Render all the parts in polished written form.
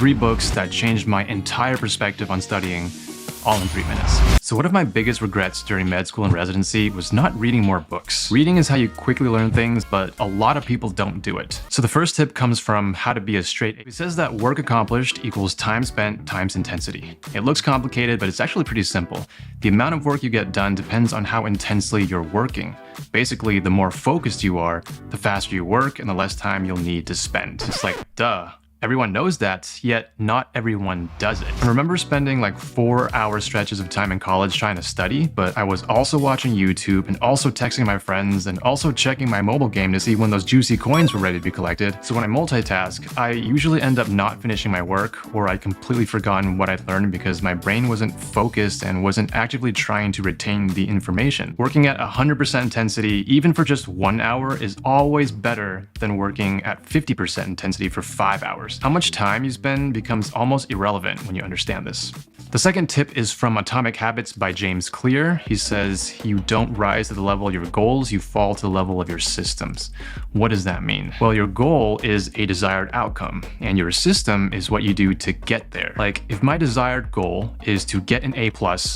3 books that changed my entire perspective on studying, all in 3 minutes. So one of my biggest regrets during med school and residency was not reading more books. Reading is how you quickly learn things, but a lot of people don't do it. So the first tip comes from How to Be a Straight A. It says that work accomplished equals time spent times intensity. It looks complicated, but it's actually pretty simple. The amount of work you get done depends on how intensely you're working. Basically, the more focused you are, the faster you work and the less time you'll need to spend. It's like, duh. Everyone knows that, yet not everyone does it. I remember spending like 4-hour stretches of time in college trying to study, but I was also watching YouTube and also texting my friends and also checking my mobile game to see when those juicy coins were ready to be collected. So when I multitask, I usually end up not finishing my work, or I'd completely forgotten what I'd learned because my brain wasn't focused and wasn't actively trying to retain the information. Working at 100% intensity, even for just 1 hour, is always better than working at 50% intensity for 5 hours. How much time you spend becomes almost irrelevant when you understand this. The second tip is from Atomic Habits by James Clear. He says, you don't rise to the level of your goals, you fall to the level of your systems. What does that mean? Well, your goal is a desired outcome, and your system is what you do to get there. Like, if my desired goal is to get an A+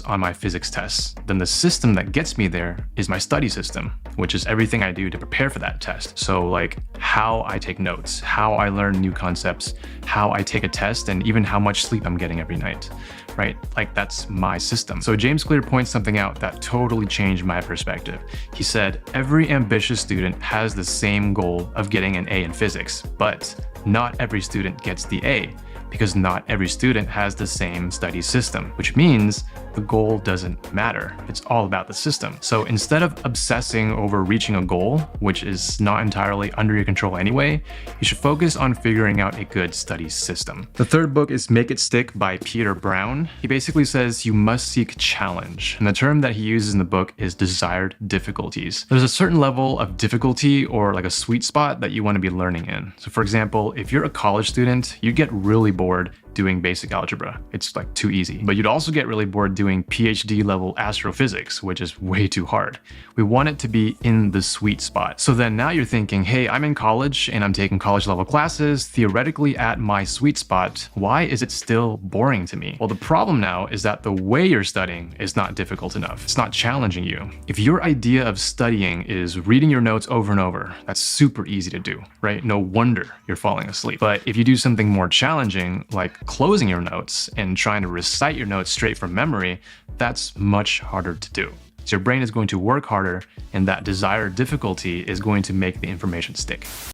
on my physics tests, then the system that gets me there is my study system, which is everything I do to prepare for that test. So like how I take notes, how I learn new concepts, how I take a test, and even how much sleep I'm getting every night, right? Like, that's my system. So James Clear points something out that totally changed my perspective. He said, every ambitious student has the same goal of getting an A in physics, but not every student gets the A, because not every student has the same study system, which means the goal doesn't matter. It's all about the system. So instead of obsessing over reaching a goal, which is not entirely under your control anyway, you should focus on figuring out a good study system. The third book is Make It Stick by Peter Brown. He basically says you must seek challenge, and the term that he uses in the book is desired difficulties. There's a certain level of difficulty or like a sweet spot that you want to be learning in. So for example, if you're a college student, you get really bored doing basic algebra. It's like too easy. But you'd also get really bored doing PhD level astrophysics, which is way too hard. We want it to be in the sweet spot. So then now you're thinking, hey, I'm in college and I'm taking college level classes, theoretically at my sweet spot. Why is it still boring to me? Well, the problem now is that the way you're studying is not difficult enough. It's not challenging you. If your idea of studying is reading your notes over and over, that's super easy to do, right? No wonder you're falling asleep. But if you do something more challenging, like closing your notes and trying to recite your notes straight from memory, that's much harder to do. So your brain is going to work harder, and that desired difficulty is going to make the information stick.